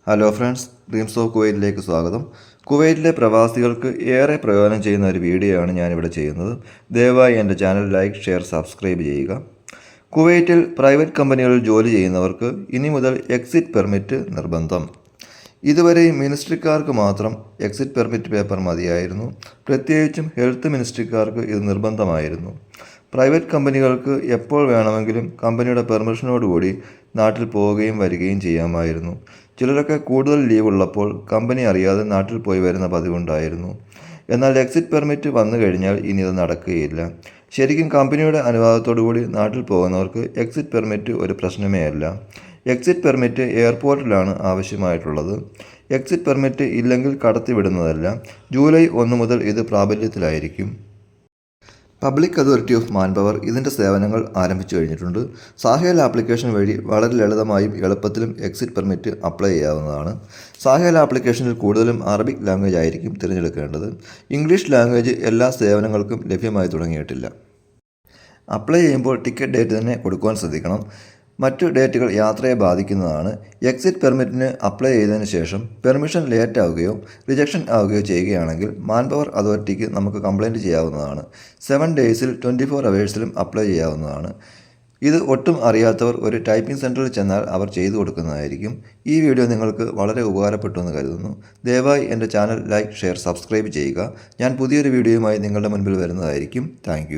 Hello friends, dreams of കുവൈറ്റിലേക്ക് സ്വാഗതം. കുവൈറ്റിലെ പ്രവാസികൾക്ക് ഏറെ പ്രയോജനം ചെയ്യുന്ന ഒരു വീഡിയോ ആണ് ഞാനിവിടെ ചെയ്യുന്നത്. ദയവായി എൻ്റെ ചാനൽ ലൈക്ക്, ഷെയർ, സബ്സ്ക്രൈബ് ചെയ്യുക. കുവൈറ്റിൽ പ്രൈവറ്റ് കമ്പനികളിൽ ജോലി ചെയ്യുന്നവർക്ക് ഇനി മുതൽ എക്സിറ്റ് പെർമിറ്റ് നിർബന്ധം. ഇതുവരെ മിനിസ്ട്രിക്കാർക്ക് മാത്രം എക്സിറ്റ് പെർമിറ്റ് പേപ്പർ മതിയായിരുന്നു. പ്രത്യേകിച്ചും ഹെൽത്ത് മിനിസ്ട്രിക്കാർക്ക് ഇത് നിർബന്ധമായിരുന്നു. പ്രൈവറ്റ് കമ്പനികൾക്ക് എപ്പോൾ വേണമെങ്കിലും കമ്പനിയുടെ പെർമിഷനോടുകൂടി നാട്ടിൽ പോവുകയും വരികയും ചെയ്യാമായിരുന്നു. ചിലരൊക്കെ കൂടുതൽ ലീവ് ഉള്ളപ്പോൾ കമ്പനി അറിയാതെ നാട്ടിൽ പോയി വരുന്ന പതിവുണ്ടായിരുന്നു. എന്നാൽ എക്സിറ്റ് പെർമിറ്റ് വന്നു കഴിഞ്ഞാൽ ഇനി ഇത് നടക്കുകയില്ല. ശരിക്കും കമ്പനിയുടെ അനുവാദത്തോടുകൂടി നാട്ടിൽ പോകുന്നവർക്ക് എക്സിറ്റ് പെർമിറ്റ് ഒരു പ്രശ്നമേ അല്ല. എക്സിറ്റ് പെർമിറ്റ് എയർപോർട്ടിലാണ് ആവശ്യമായിട്ടുള്ളത്. എക്സിറ്റ് പെർമിറ്റ് ഇല്ലെങ്കിൽ കടത്തിവിടുന്നതല്ല. ജൂലൈ 1 മുതൽ ഇത് പ്രാബല്യത്തിലായിരിക്കും. പബ്ലിക് അതോറിറ്റി ഓഫ് മാൻപവർ ഇതിൻ്റെ സേവനങ്ങൾ ആരംഭിച്ചു കഴിഞ്ഞിട്ടുണ്ട്. സാഹേൽ ആപ്ലിക്കേഷൻ വഴി വളരെ ലളിതമായും എളുപ്പത്തിലും എക്സിറ്റ് പെർമിറ്റ് അപ്ലൈ ചെയ്യാവുന്നതാണ്. സാഹേൽ ആപ്ലിക്കേഷനിൽ കൂടുതലും അറബിക് ലാംഗ്വേജ് ആയിരിക്കും തിരഞ്ഞെടുക്കേണ്ടത്. ഇംഗ്ലീഷ് ലാംഗ്വേജ് എല്ലാ സേവനങ്ങൾക്കും ലഭ്യമായി തുടങ്ങിയിട്ടില്ല. അപ്ലൈ ചെയ്യുമ്പോൾ ടിക്കറ്റ് ഡേറ്റ് തന്നെ കൊടുക്കുവാൻ ശ്രദ്ധിക്കണം. മറ്റു ഡേറ്റുകൾ യാത്രയെ ബാധിക്കുന്നതാണ്. എക്സിറ്റ് പെർമിറ്റിന് അപ്ലൈ ചെയ്തതിന് ശേഷം പെർമിഷൻ ലേറ്റ് ആവുകയോ റിജക്ഷൻ ആവുകയോ ചെയ്യുകയാണെങ്കിൽ മാൻപവർ അതോറിറ്റിക്ക് നമുക്ക് കംപ്ലയിൻറ്റ് ചെയ്യാവുന്നതാണ്. 7 ഡേയ്സിൽ 24 അവേഴ്സിലും അപ്ലൈ ചെയ്യാവുന്നതാണ്. ഇത് ഒട്ടും അറിയാത്തവർ ഒരു ടൈപ്പിംഗ് സെൻറ്ററിൽ ചെന്നാൽ അവർ ചെയ്തു കൊടുക്കുന്നതായിരിക്കും. ഈ വീഡിയോ നിങ്ങൾക്ക് വളരെ ഉപകാരപ്പെട്ടു എന്ന് കരുതുന്നു. ദയവായി എൻ്റെ ചാനൽ ലൈക്ക്, ഷെയർ, സബ്സ്ക്രൈബ് ചെയ്യുക. ഞാൻ പുതിയൊരു വീഡിയോയുമായി നിങ്ങളുടെ മുൻപിൽ വരുന്നതായിരിക്കും. താങ്ക്